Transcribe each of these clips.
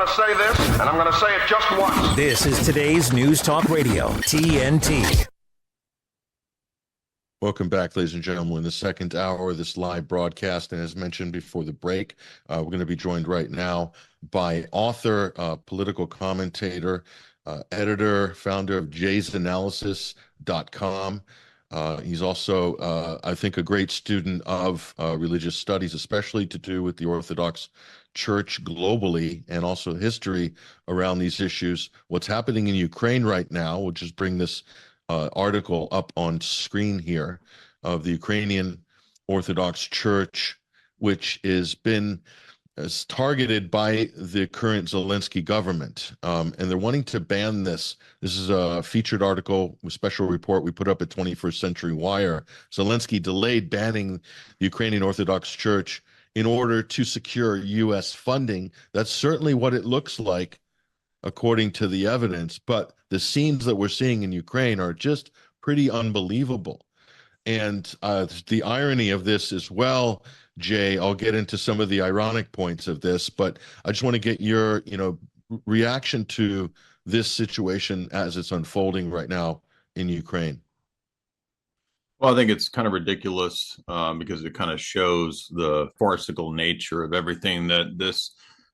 going to say this, and I'm going to say it just once. This is today's News Talk Radio, TNT. Welcome back, ladies and gentlemen, in the second hour of this live broadcast. And as mentioned before the break, we're going to be joined right now by author, political commentator, editor, founder of jaysanalysis.com. He's also, I think, a great student of religious studies, especially to do with the Orthodox Church globally and also history around these issues. What's happening in Ukraine right now, we'll just bring this article up on screen here of the Ukrainian Orthodox Church, which is targeted by the current Zelensky government. And they're wanting to ban this. This is a featured article, a special report we put up at 21st Century Wire. Zelensky delayed banning the Ukrainian Orthodox Church in order to secure U.S. funding. That's certainly what it looks like, according to the evidence, but the scenes that we're seeing in Ukraine are just pretty unbelievable. And the irony of this as well, Jay, I'll get into some of the ironic points of this, but I just want to get your, reaction to this situation as it's unfolding right now in Ukraine. Well, I think it's kind of ridiculous because it kind of shows the farcical nature of everything that this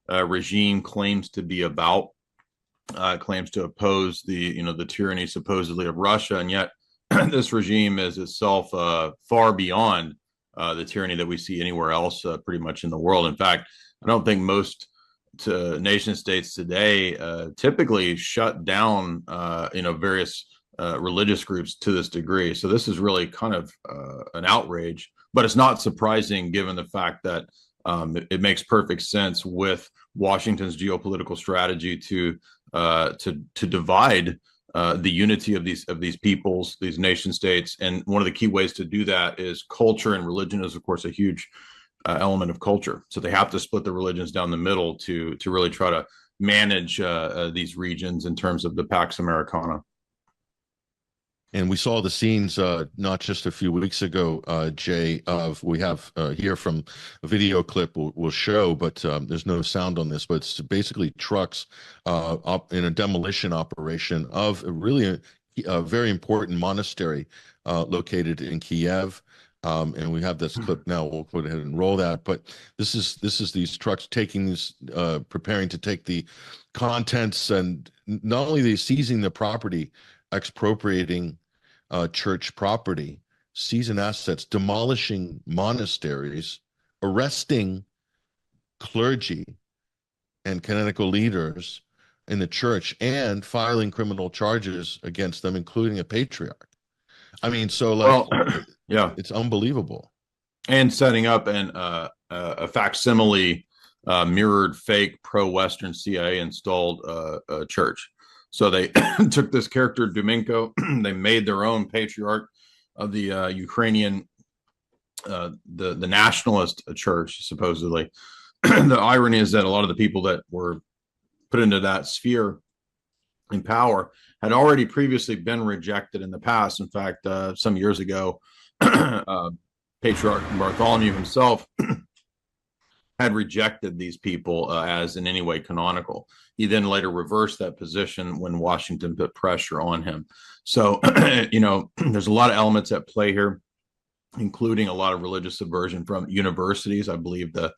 regime claims to be about. Claims to oppose the tyranny supposedly of Russia, and yet this regime is itself far beyond the tyranny that we see anywhere else, pretty much in the world. In fact, I don't think most nation states today typically shut down various religious groups to this degree. So this is really kind of an outrage, but it's not surprising given the fact that it makes perfect sense with Washington's geopolitical strategy to divide the unity of these peoples, these nation states. And one of the key ways to do that is culture, and religion is, of course, a huge element of culture. So they have to split the religions down the middle to really try to manage these regions in terms of the Pax Americana. And we saw the scenes not just a few weeks ago, Jay, we have here from a video clip we'll show, but there's no sound on this, but it's basically trucks up in a demolition operation of a very important monastery located in Kiev. And we have this clip now. We'll go ahead and roll that. But this is these trucks taking these, preparing to take the contents, and not only they seizing the property, expropriating church property, seizing assets, demolishing monasteries, arresting clergy and canonical leaders in the church, and filing criminal charges against them, including a patriarch. I mean, yeah, it's unbelievable. And setting up a facsimile, mirrored, fake, pro-Western CIA installed church. So they took this character, Dominko, they made their own patriarch of the Ukrainian, the nationalist church, supposedly. The irony is that a lot of the people that were put into that sphere in power had already previously been rejected in the past. In fact, some years ago, Patriarch Bartholomew himself had rejected these people as in any way canonical. He then later reversed that position when Washington put pressure on him. So, there's a lot of elements at play here, including a lot of religious subversion from universities. I believe the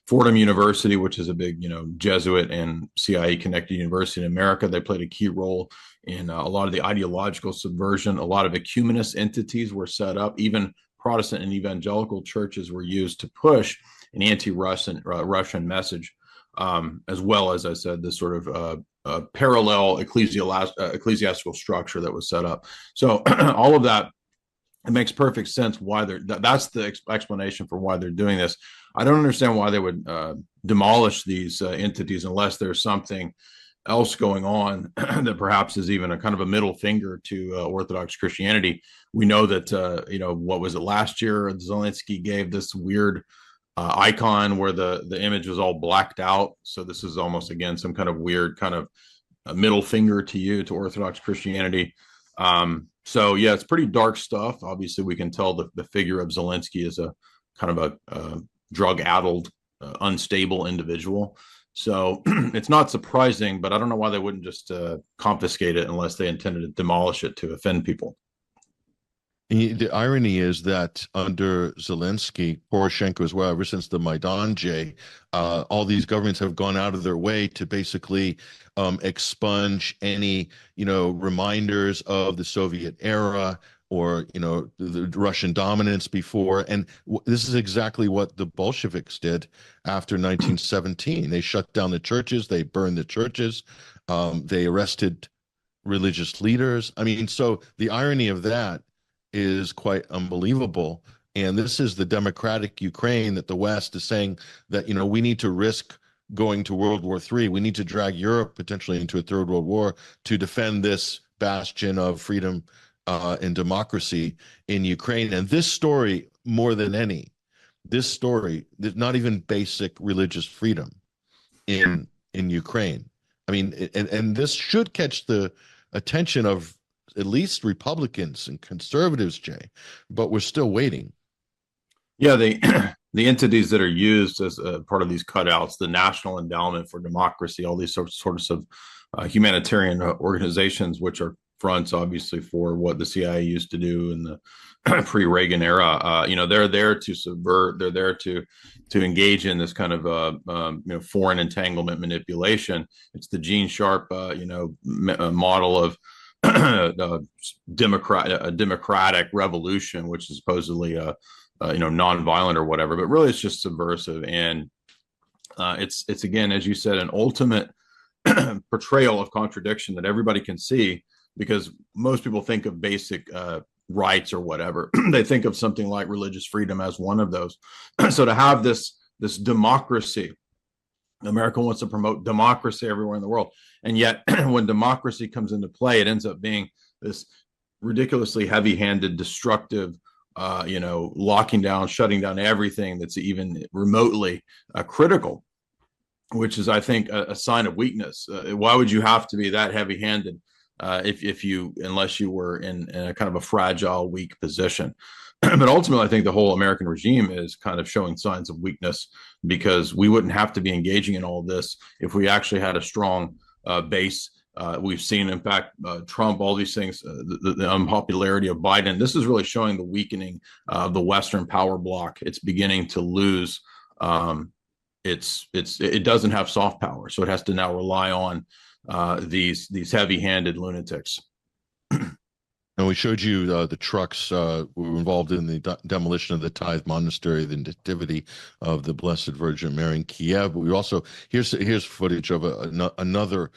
Fordham University, which is a big, Jesuit and CIA connected university in America, they played a key role in a lot of the ideological subversion. A lot of ecumenist entities were set up. Even Protestant and evangelical churches were used to push an anti-Russian message, as well as I said, this sort of parallel ecclesiastical structure that was set up. So all of that, it makes perfect sense why that's the explanation for why they're doing this. I don't understand why they would demolish these entities unless there's something else going on that perhaps is even a kind of a middle finger to Orthodox Christianity. We know that, what was it last year? Zelensky gave this weird icon where the image was all blacked out. So this is almost, again, some kind of weird kind of a middle finger to Orthodox Christianity. So yeah, it's pretty dark stuff. Obviously, we can tell the figure of Zelensky is a kind of a drug-addled, unstable individual. So it's not surprising, but I don't know why they wouldn't just confiscate it unless they intended to demolish it to offend people. The irony is that under Zelensky, Poroshenko as well, ever since the Maidan, Jay, all these governments have gone out of their way to basically expunge any, reminders of the Soviet era or, the Russian dominance before. And this is exactly what the Bolsheviks did after 1917. They shut down the churches, they burned the churches, they arrested religious leaders. I mean, so the irony of that is quite unbelievable. And this is the democratic Ukraine that the West is saying that, we need to risk going to World War III. We need to drag Europe potentially into a third world war to defend this bastion of freedom and democracy in Ukraine. And this story, more than any, this story, there's not even basic religious freedom in Ukraine. I mean, and this should catch the attention of at least Republicans and conservatives, Jay, but we're still waiting. Yeah, the entities that are used as part of these cutouts, the National Endowment for Democracy, all these sorts of humanitarian organizations, which are fronts, obviously, for what the CIA used to do in the pre-Reagan era. They're there to subvert. They're there to engage in this kind of foreign entanglement manipulation. It's the Gene Sharp model of a democratic revolution, which is supposedly non-violent or whatever, but really it's just subversive. And it's again, as you said, an ultimate portrayal of contradiction that everybody can see, because most people think of basic rights or whatever. They think of something like religious freedom as one of those. So to have this democracy, America wants to promote democracy everywhere in the world. And yet when democracy comes into play, it ends up being this ridiculously heavy-handed, destructive, locking down, shutting down everything that's even remotely critical, which is, I think, a sign of weakness. Why would you have to be that heavy-handed unless you were in a kind of a fragile, weak position? But ultimately, I think the whole American regime is kind of showing signs of weakness, because we wouldn't have to be engaging in all this if we actually had a strong base. We've seen, in fact, Trump, all these things, the unpopularity of Biden. This is really showing the weakening of the Western power bloc. It's beginning to lose. It doesn't have soft power, so it has to now rely on these heavy-handed lunatics. And we showed you the trucks were involved in the demolition of the Tithe Monastery, the Nativity of the Blessed Virgin Mary in Kiev. But we also, here's footage of another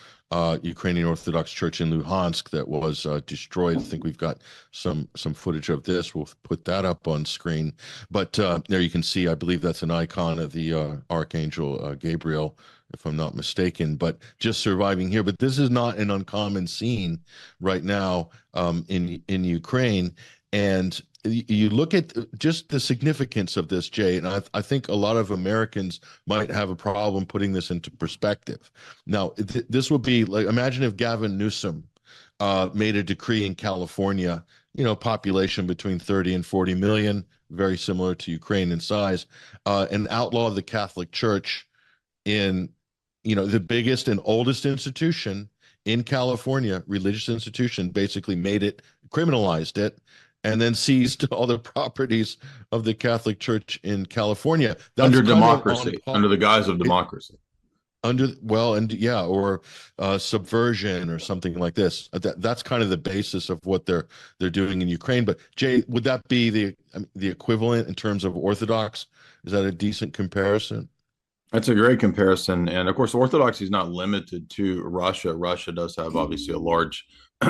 Ukrainian Orthodox church in Luhansk that was destroyed. I think we've got some footage of this. We'll put that up on screen. But there you can see, I believe that's an icon of the Archangel Gabriel, if I'm not mistaken, but just surviving here. But this is not an uncommon scene right now in Ukraine. And you look at just the significance of this, Jay, and I think a lot of Americans might have a problem putting this into perspective. Now, this would be like, imagine if Gavin Newsom made a decree in California, population between 30 and 40 million, very similar to Ukraine in size, and outlaw the Catholic Church in the biggest and oldest institution in California, religious institution, basically criminalized it, and then seized all the properties of the Catholic Church in California. That's under democracy, under the guise of democracy. Or subversion or something like this. That's kind of the basis of what they're doing in Ukraine. But Jay, would that be the equivalent in terms of Orthodox? Is that a decent comparison? That's a great comparison. And of course, Orthodoxy is not limited to Russia. Russia does have obviously a large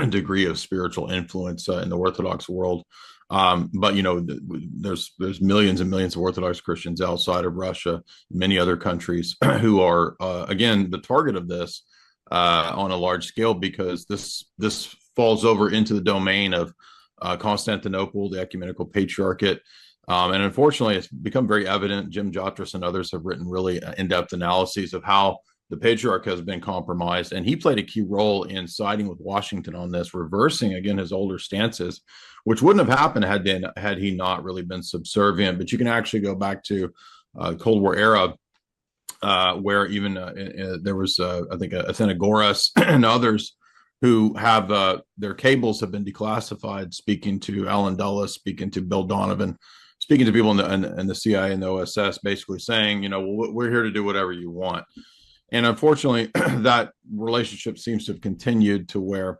degree of spiritual influence in the Orthodox world. But there's millions and millions of Orthodox Christians outside of Russia, many other countries who are, again, the target of this on a large scale, because this falls over into the domain of Constantinople, the ecumenical patriarchate. And unfortunately, it's become very evident. Jim Jotras and others have written really in-depth analyses of how the patriarch has been compromised. And he played a key role in siding with Washington on this, reversing, again, his older stances, which wouldn't have happened had he not really been subservient. But you can actually go back to Cold War era where even there was, I think, Athenagoras and others who have their cables have been declassified, speaking to Alan Dulles, speaking to Bill Donovan, speaking to people in the CIA and the OSS, basically saying, well, we're here to do whatever you want. And unfortunately, that relationship seems to have continued to where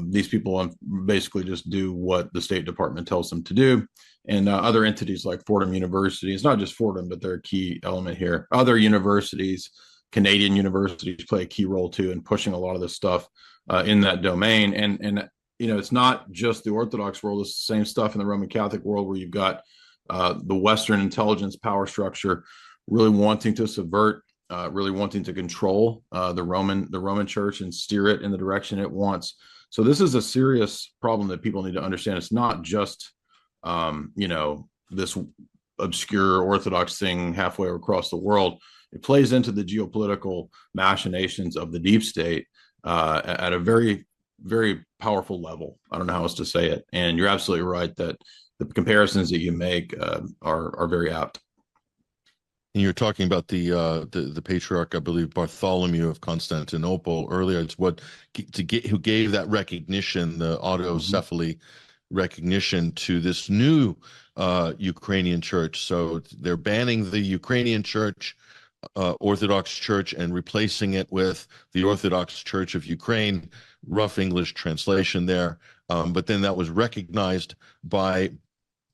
these people basically just do what the State Department tells them to do. And other entities like Fordham University, it's not just Fordham, but they're a key element here. Other universities, Canadian universities, play a key role too in pushing a lot of this stuff in that domain. And it's not just the Orthodox world, it's the same stuff in the Roman Catholic world, where you've got the Western intelligence power structure really wanting to subvert, really wanting to control the Roman Church and steer it in the direction it wants. So this is a serious problem that people need to understand. It's not just this obscure Orthodox thing halfway across the world. It plays into the geopolitical machinations of the deep state at a very, very powerful level. I don't know how else to say it. And you're absolutely right that the comparisons that you make are very apt. And you're talking about the patriarch, I believe, Bartholomew of Constantinople earlier. It's who gave that recognition, the autocephaly recognition, to this new Ukrainian church. So they're banning the Ukrainian church, Orthodox Church, and replacing it with the Orthodox Church of Ukraine. Rough English translation there, but then that was recognized by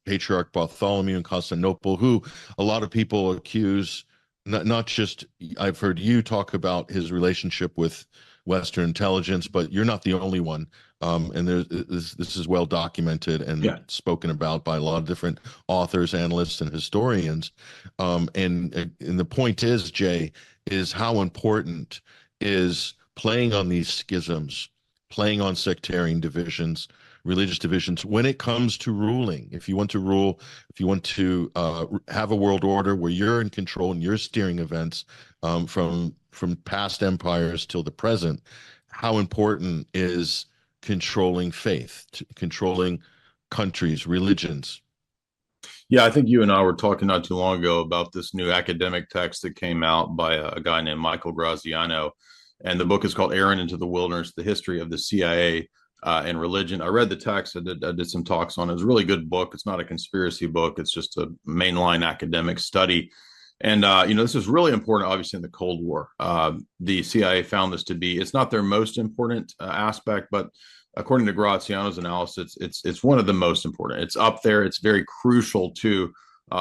Patriarch Bartholomew in Constantinople, who a lot of people accuse, not just, I've heard you talk about his relationship with Western intelligence, but you're not the only one. And this is well documented and spoken about by a lot of different authors, analysts, and historians. And the point is, Jay, is how important is playing on these schisms, playing on sectarian divisions, religious divisions, when it comes to ruling. If you want to rule, if you want to have a world order where you're in control and you're steering events from past empires till the present, how important is controlling faith, controlling countries, religions? Yeah, I think you and I were talking not too long ago about this new academic text that came out by a guy named Michael Graziano. And the book is called Aaron into the Wilderness, The History of the CIA and Religion. I read the text. I did some talks on it. It's a really good book. It's not a conspiracy book. It's just a mainline academic study. And, this is really important, obviously, in the Cold War. The CIA found this to be, it's not their most important aspect, but according to Graziano's analysis, it's one of the most important. It's up there. It's very crucial to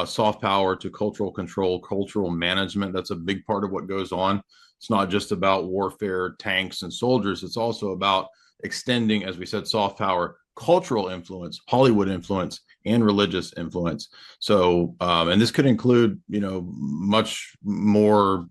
soft power, to cultural control, cultural management. That's a big part of what goes on. It's not just about warfare, tanks, and soldiers. It's also about extending, as we said, soft power, cultural influence, Hollywood influence, and religious influence. So, and this could include, much more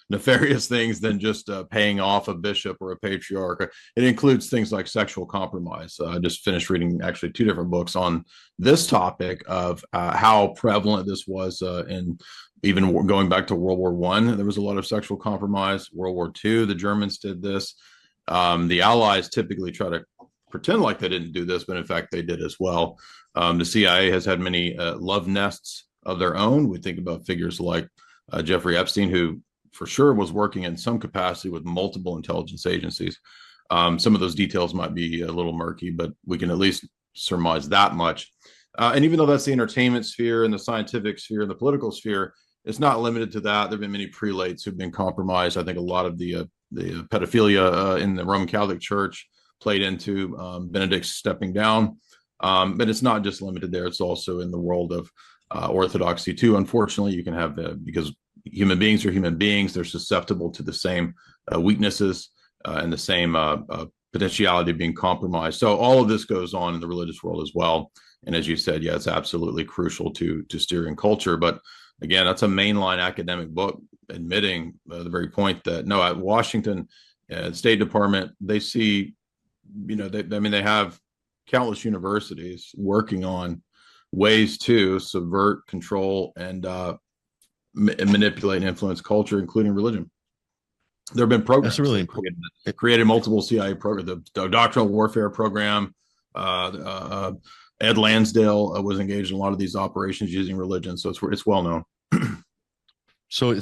nefarious things than just paying off a bishop or a patriarch. It includes things like sexual compromise. I just finished reading actually 2 different books on this topic of how prevalent this was in even going back to World War I. There was a lot of sexual compromise. World War II, the Germans did this. The Allies typically try to pretend like they didn't do this, but in fact they did as well. The CIA has had many love nests of their own. We think about figures like Jeffrey Epstein, who for sure was working in some capacity with multiple intelligence agencies. Some of those details might be a little murky, but we can at least surmise that much. And even though that's the entertainment sphere and the scientific sphere and the political sphere, it's not limited to that. There have been many prelates who've been compromised. I think a lot of the pedophilia in the Roman Catholic Church played into Benedict's stepping down. But it's not just limited there. It's also in the world of Orthodoxy too. Unfortunately, you can have because human beings are human beings. They're susceptible to the same weaknesses and the same potentiality of being compromised. So all of this goes on in the religious world as well. And as you said, yeah, it's absolutely crucial to steering culture. But again, that's a mainline academic book admitting the very point that no, at Washington, State Department, they see, they have countless universities working on ways to subvert, control, and manipulate and influence culture, including religion. There have been programs. That's really important. Created multiple CIA programs. The doctrinal warfare program. Ed Lansdale was engaged in a lot of these operations using religion, so it's well known. So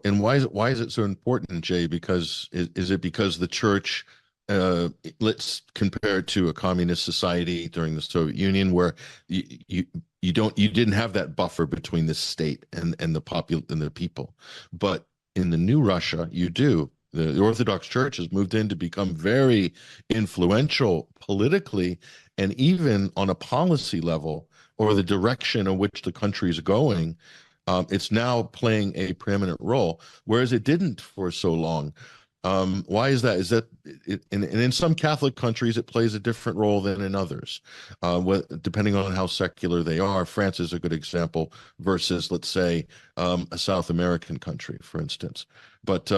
and why is it so important, Jay? Because is it because the church, let's compare it to a communist society during the Soviet Union, where you didn't have that buffer between the state and the people, but in the new Russia you do. The Orthodox Church has moved in to become very influential politically and even on a policy level, or the direction in which the country is going. It's now playing a preeminent role, whereas it didn't for so long. Why is that? Is that and in some Catholic countries it plays a different role than in others, depending on how secular they are. France is a good example versus, let's say, a South American country, for instance. But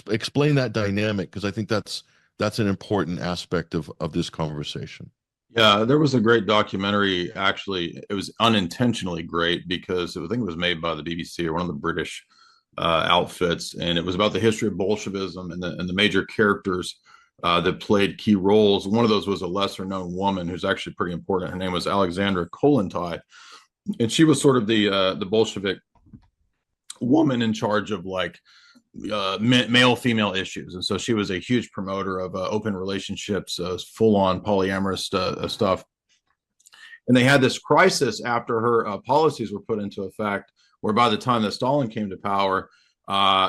explain that dynamic, because I think that's an important aspect of this conversation. Yeah, there was a great documentary. Actually, it was unintentionally great because I think it was made by the BBC or one of the British outfits, and it was about the history of Bolshevism and the major characters that played key roles. One of those was a lesser known woman who's actually pretty important. Her name was Alexandra Kollontai, and she was sort of the Bolshevik woman in charge of like male female issues, and so she was a huge promoter of open relationships, full on polyamorous stuff. And they had this crisis after her policies were put into effect, where by the time that Stalin came to power,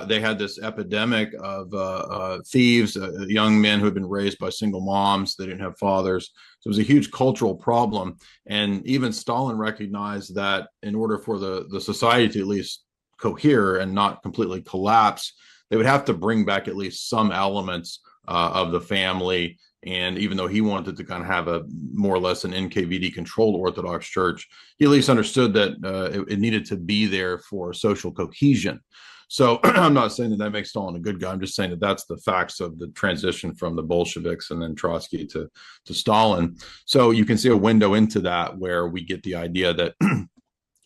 they had this epidemic of thieves, young men who had been raised by single moms. They didn't have fathers. So it was a huge cultural problem. And even Stalin recognized that in order for the society to at least cohere and not completely collapse, they would have to bring back at least some elements of the family. And even though he wanted to kind of have a more or less an NKVD controlled Orthodox Church, he at least understood that it needed to be there for social cohesion. So I'm not saying that makes Stalin a good guy. I'm just saying that that's the facts of the transition from the Bolsheviks and then Trotsky to Stalin. So you can see a window into that where we get the idea that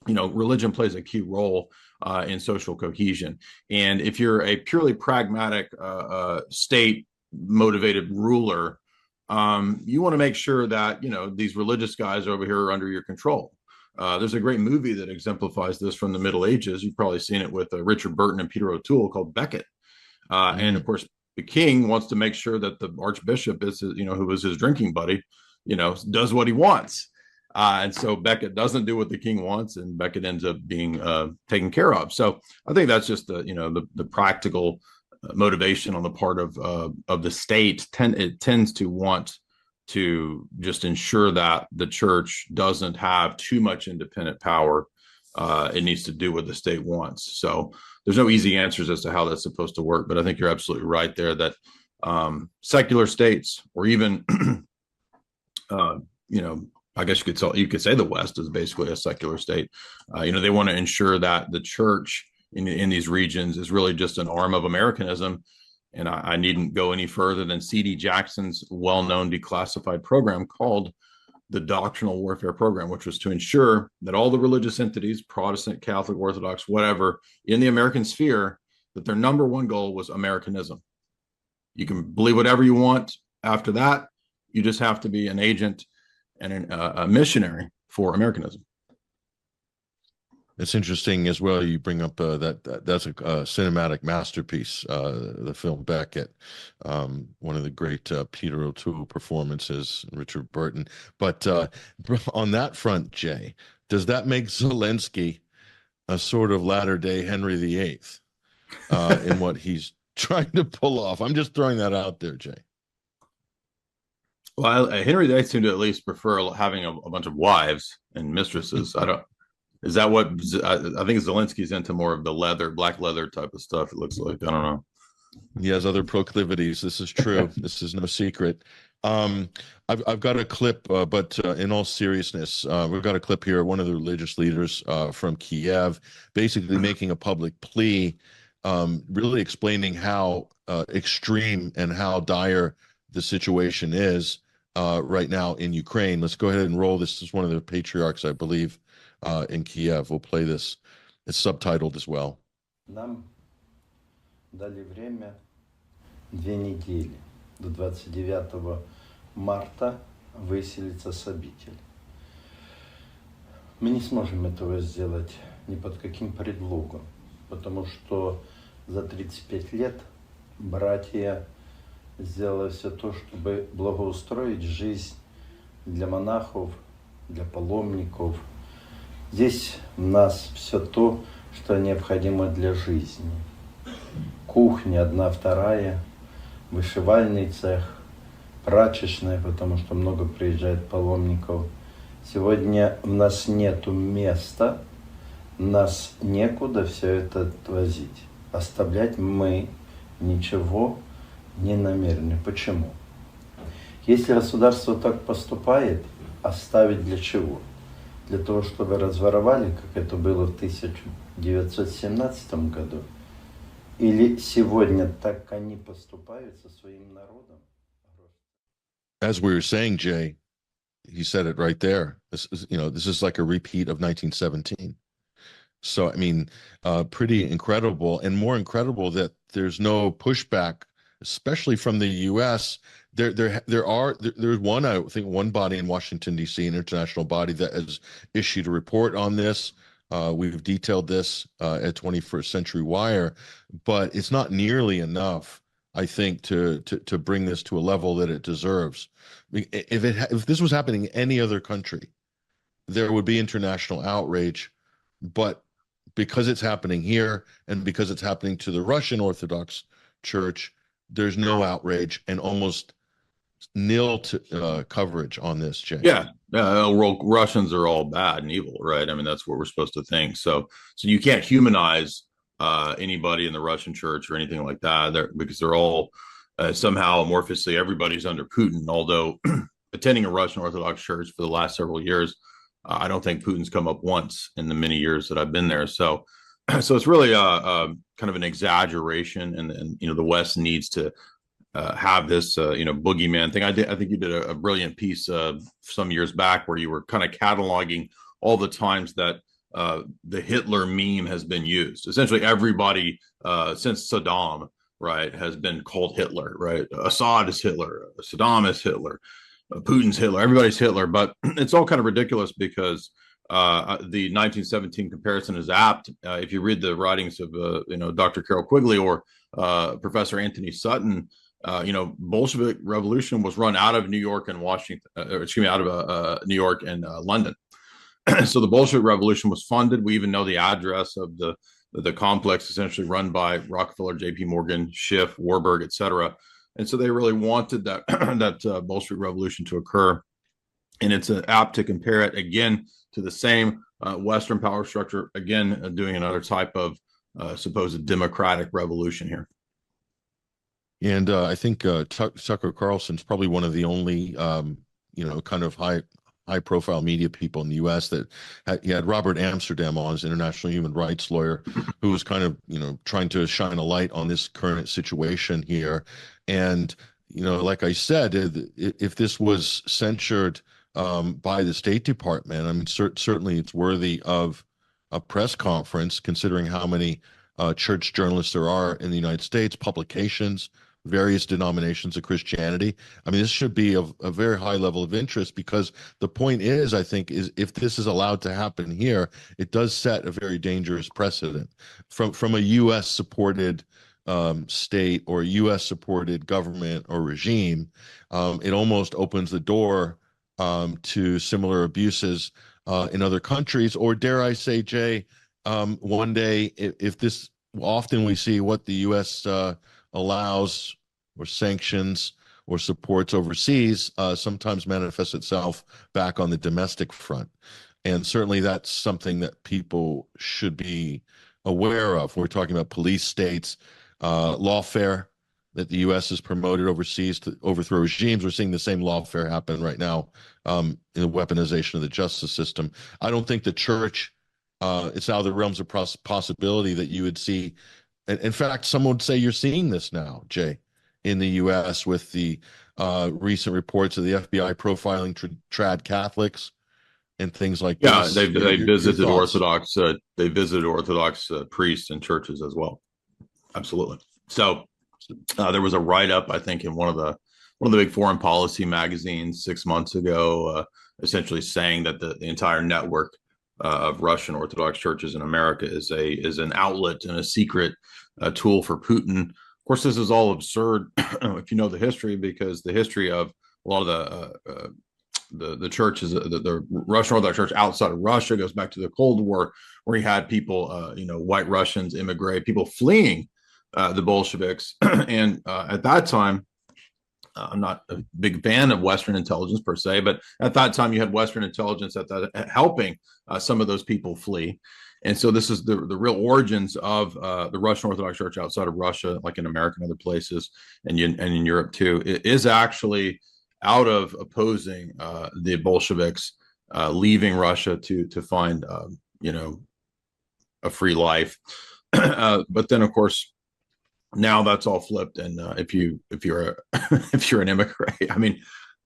religion plays a key role in social cohesion. And if you're a purely pragmatic state motivated ruler, you want to make sure that these religious guys over here are under your control. There's a great movie that exemplifies this from the Middle Ages. You've probably seen it with Richard Burton and Peter O'Toole, called Becket. And of course, the king wants to make sure that the archbishop is, who was his drinking buddy, does what he wants. And so Becket doesn't do what the king wants, and Becket ends up being taken care of. So I think that's just the practical motivation on the part of the state. It tends to want to just ensure that the church doesn't have too much independent power. It needs to do what the state wants. So there's no easy answers as to how that's supposed to work. But I think you're absolutely right there that secular states, or even I guess you could say the West is basically a secular state. They want to ensure that the church in these regions is really just an arm of Americanism. And I needn't go any further than C.D. Jackson's well-known declassified program called the Doctrinal Warfare Program, which was to ensure that all the religious entities, Protestant, Catholic, Orthodox, whatever, in the American sphere, that their number one goal was Americanism. You can believe whatever you want after that. You just have to be an agent and a missionary for Americanism. It's interesting as well. You bring up that's a cinematic masterpiece, the film Becket, one of the great Peter O'Toole performances, Richard Burton. But on that front, Jay, does that make Zelensky a sort of latter-day Henry VIII in what he's trying to pull off? I'm just throwing that out there, Jay. Well, Henry VIII seemed to at least prefer having a bunch of wives and mistresses. Is that what I think Zelensky's into? More of the black leather type of stuff, it looks like. I don't know. He has other proclivities. This is true. This is no secret. I've got a clip, but in all seriousness, we've got a clip here. One of the religious leaders from Kiev basically making a public plea, really explaining how extreme and how dire the situation is right now in Ukraine. Let's go ahead and roll this. This is one of the patriarchs, I believe, in Kiev. We'll play this. It's subtitled as well. Нам дали время 2 недели. До 29 марта выселится с обители. Мы не сможем этого сделать ни под каким предлогом, потому что за 35 лет братья сделали все то, чтобы благоустроить жизнь для монахов, для паломников. Здесь у нас все то, что необходимо для жизни. Кухня 1/2, вышивальный цех, прачечная, потому что много приезжает паломников. Сегодня у нас нету места, нас некуда все это возить. Оставлять мы ничего не намерены. Почему? Если государство так поступает, оставить для чего? Для того, чтобы разворовали, как это было в 1917 году? Или сегодня так они поступают со своим народом? As we were saying, Jay, he said it right there. This is like a repeat of 1917. So, I mean, pretty incredible, and more incredible that there's no pushback, especially from the U.S. There's one, I think, one body in Washington, D.C., an international body that has issued a report on this. We've detailed this at 21st Century Wire, but it's not nearly enough, I think, to bring this to a level that it deserves. If this was happening in any other country, there would be international outrage, but because it's happening here and because it's happening to the Russian Orthodox Church, there's no outrage and almost nil coverage on this, Jay. Yeah, Russians are all bad and evil, right? I mean, that's what we're supposed to think. So you can't humanize anybody in the Russian church or anything like that, because they're all somehow amorphously, everybody's under Putin. Although attending a Russian Orthodox church for the last several years, I don't think Putin's come up once in the many years that I've been there. So it's really kind of an exaggeration, and the West needs to have this boogeyman thing. I think you did a brilliant piece some years back where you were kind of cataloging all the times that the Hitler meme has been used. Essentially, everybody since Saddam, right, has been called Hitler, right? Assad is Hitler, Saddam is Hitler, Putin's Hitler, everybody's Hitler. But it's all kind of ridiculous because the 1917 comparison is apt. If you read the writings of Dr. Carol Quigley or Professor Anthony Sutton, Bolshevik revolution was run out of New York and out of New York and London. So the Bolshevik revolution was funded. We even know the address of the complex, essentially run by Rockefeller, J.P. Morgan, Schiff, Warburg, etc. And so they really wanted that Bolshevik revolution to occur. And it's apt to compare it again to the same Western power structure, again, doing another type of supposed democratic revolution here. And I think Tucker Carlson's probably one of the only, kind of high-profile media people in the U.S. that he had Robert Amsterdam on, as international human rights lawyer, who was kind of, trying to shine a light on this current situation here. And, like I said, if this was censured by the State Department, I mean, certainly it's worthy of a press conference, considering how many church journalists there are in the United States, publications, various denominations of Christianity. I mean, this should be of a very high level of interest, because the point is, I think, is if this is allowed to happen here, it does set a very dangerous precedent from a U.S. supported state or U.S. supported government or regime. It almost opens the door to similar abuses in other countries, or dare I say, Jay, one day, if this, often we see what the U.S. allows or sanctions or supports overseas sometimes manifests itself back on the domestic front. And certainly that's something that people should be aware of. We're talking about police states, lawfare that the U.S. has promoted overseas to overthrow regimes. We're seeing the same lawfare happen right now in the weaponization of the justice system. I don't think the church, it's out of the realms of possibility that you would see. In fact, some would say you're seeing this now, Jay, in the U.S. with the recent reports of the FBI profiling trad Catholics and things like this. Yeah, they visited Orthodox. They visited Orthodox priests and churches as well. Absolutely. So there was a write-up, I think, in one of the big foreign policy magazines 6 months ago, essentially saying that the entire network of Russian Orthodox churches in America is an outlet and a secret tool for Putin. Of course, this is all absurd if you know the history, because the history of a lot of the churches, the Russian Orthodox Church outside of Russia goes back to the Cold War, where you had people, white Russians immigrate, people fleeing the Bolsheviks, and at that time, I'm not a big fan of Western intelligence per se, but at that time you had Western intelligence helping some of those people flee. And so this is the real origins of the Russian Orthodox Church outside of Russia, like in America and other places, and in Europe too. It is actually out of opposing the Bolsheviks, leaving Russia to find a free life. But then, of course, now that's all flipped, and if you're an immigrant, I mean,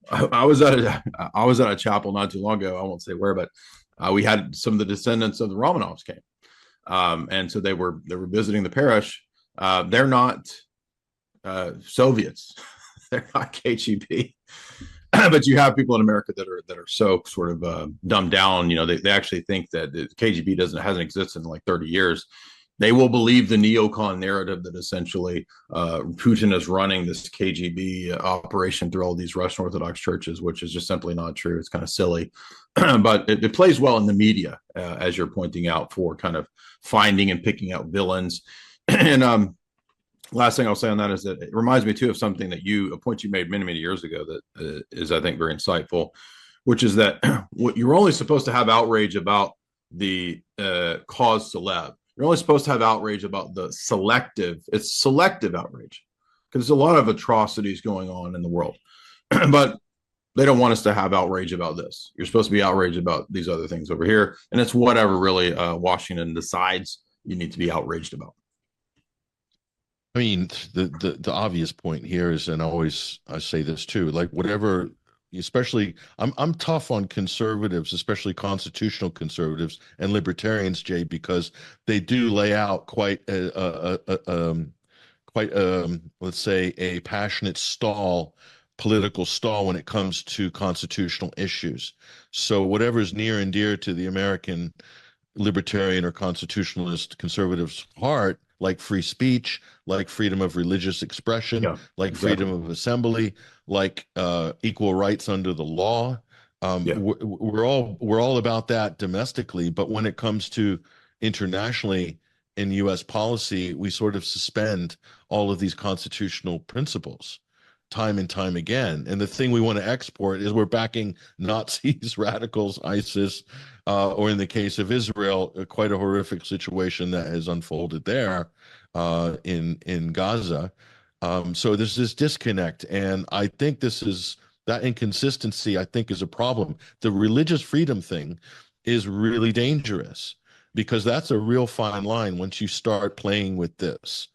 I was at a chapel not too long ago. I won't say where, but we had some of the descendants of the Romanovs came, and so they were visiting the parish. They're not Soviets, they're not KGB, but you have people in America that are so sort of dumbed down. They actually think that the KGB hasn't existed in like 30 years. They will believe the neocon narrative that essentially Putin is running this KGB operation through all these Russian Orthodox churches, which is just simply not true. It's kind of silly, but it plays well in the media, as you're pointing out, for kind of finding and picking out villains. And last thing I'll say on that is that it reminds me too of something that a point you made many, many years ago that is, I think, very insightful, which is that you're only supposed to have outrage about the cause célèbre. You're only supposed to have outrage about it's selective outrage, because there's a lot of atrocities going on in the world, but they don't want us to have outrage about this. You're supposed to be outraged about these other things over here, and it's whatever really Washington decides you need to be outraged about. I mean, the obvious point here is, and I say this too, like whatever. Especially, I'm tough on conservatives, especially constitutional conservatives and libertarians, Jay, because they do lay out quite let's say a passionate political stall when it comes to constitutional issues. So whatever is near and dear to the American libertarian or constitutionalist conservative's heart, like free speech, like freedom of religious expression, like freedom of assembly, like equal rights under the law. We're all about that domestically, but when it comes to internationally in U.S. policy, we sort of suspend all of these constitutional principles time and time again. And the thing we want to export is we're backing Nazis, radicals, ISIS, or in the case of Israel, quite a horrific situation that has unfolded there in Gaza. So there's this disconnect, and I think that inconsistency, I think, is a problem. The religious freedom thing is really dangerous, because that's a real fine line once you start playing with this.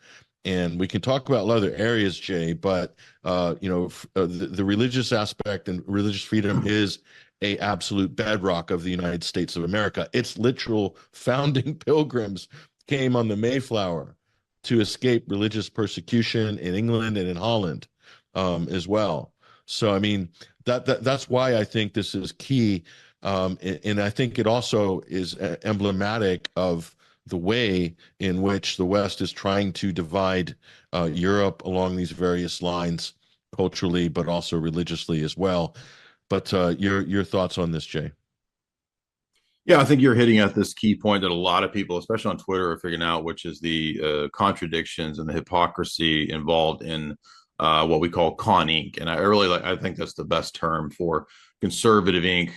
And we can talk about other areas, Jay, but the religious aspect and religious freedom is a absolute bedrock of the United States of America. Its literal founding pilgrims came on the Mayflower to escape religious persecution in England and in Holland as well. So, I mean, that's why I think this is key. And I think it also is emblematic of the way in which the West is trying to divide Europe along these various lines, culturally, but also religiously as well. But your thoughts on this, Jay? Yeah, I think you're hitting at this key point that a lot of people, especially on Twitter, are figuring out, which is the contradictions and the hypocrisy involved in what we call Con Inc. And I think that's the best term for conservative Inc.,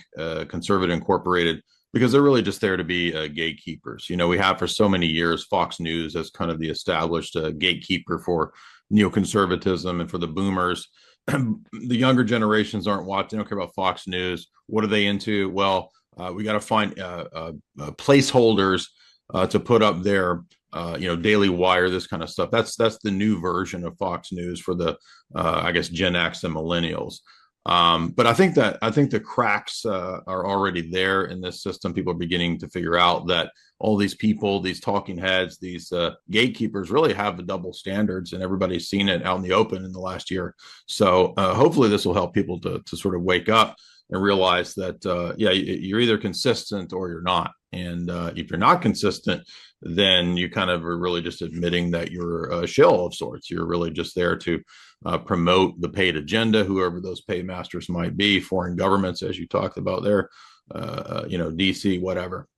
conservative incorporated, because they're really just there to be gatekeepers. We have for so many years Fox News as kind of the established gatekeeper for neoconservatism and for the boomers. The younger generations aren't watching, they don't care about Fox News. What are they into? Well, we got to find placeholders to put up their, Daily Wire, this kind of stuff. That's the new version of Fox News for the, I guess, Gen X and millennials. But I think the cracks are already there in this system. People are beginning to figure out that all these people, these talking heads, these gatekeepers really have the double standards, and everybody's seen it out in the open in the last year. So hopefully this will help people to sort of wake up. and realize that you're either consistent or you're not. And if you're not consistent, then you kind of are really just admitting that you're a shill of sorts. You're really just there to promote the paid agenda, whoever those paid masters might be, foreign governments, as you talked about there, DC, whatever.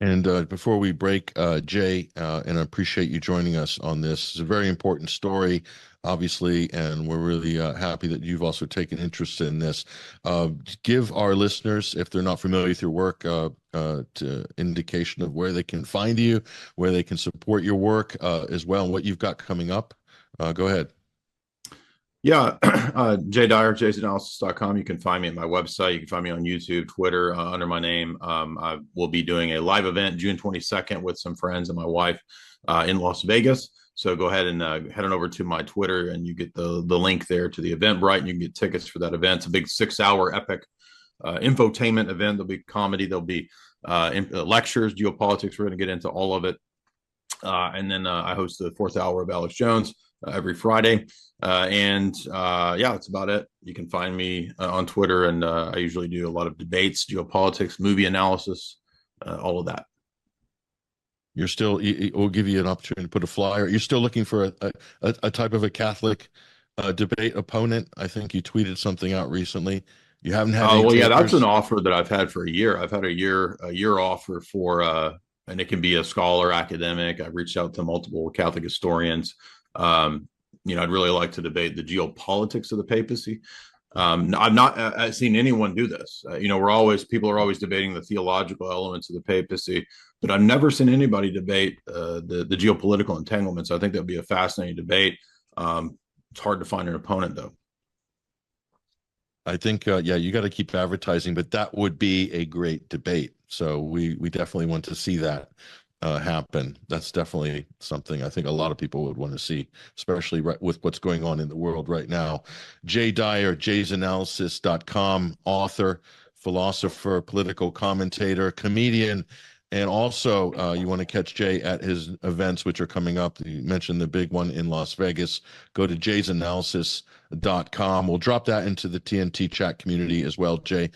And before we break, Jay, and I appreciate you joining us on this. It's a very important story, obviously, and we're really happy that you've also taken interest in this. Give our listeners, if they're not familiar with your work, indication of where they can find you, where they can support your work as well, and what you've got coming up. Go ahead. Yeah, Jay Dyer, jaysanalysis.com. You can find me at my website. You can find me on YouTube, Twitter, under my name. I will be doing a live event June 22nd with some friends and my wife in Las Vegas. So go ahead and head on over to my Twitter, and you get the link there to the Eventbrite, and you can get tickets for that event. It's a big 6-hour epic infotainment event. There'll be comedy. There'll be lectures, geopolitics. We're going to get into all of it. And then I host the 4th hour of Alex Jones every Friday. That's about it. You can find me on Twitter, and I usually do a lot of debates, geopolitics, movie analysis, all of that. You're still, we'll give you an opportunity to put a flyer. You're still looking for a type of a Catholic debate opponent. I think you tweeted something out recently. You haven't had any takers? That's an offer that I've had for a year. I've had a year offer for, and it can be a scholar, academic. I've reached out to multiple Catholic historians. I'd really like to debate the geopolitics of the papacy. I've not seen anyone do this. People are always debating the theological elements of the papacy, but I've never seen anybody debate the geopolitical entanglements. I think that'd be a fascinating debate. It's hard to find an opponent, though. I think, you got to keep advertising, but that would be a great debate. So we definitely want to see that happen. That's definitely something I think a lot of people would want to see, especially with what's going on in the world right now. Jay Dyer, jaysanalysis.com, author, philosopher, political commentator, comedian, and also you want to catch Jay at his events, which are coming up. You mentioned the big one in Las Vegas. Go to jaysanalysis.com. We'll drop that into the TNT chat community as well, Jay,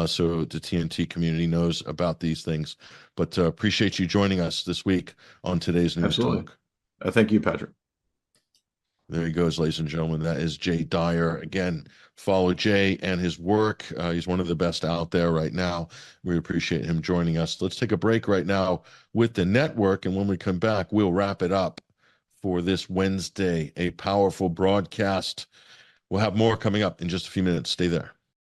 so the TNT community knows about these things. But appreciate you joining us this week on today's News Talk. Thank you, Patrick. There he goes, ladies and gentlemen. That is Jay Dyer. Again, follow Jay and his work. He's one of the best out there right now. We appreciate him joining us. Let's take a break right now with the network, and when we come back, we'll wrap it up for this Wednesday, a powerful broadcast. We'll have more coming up in just a few minutes. Stay there.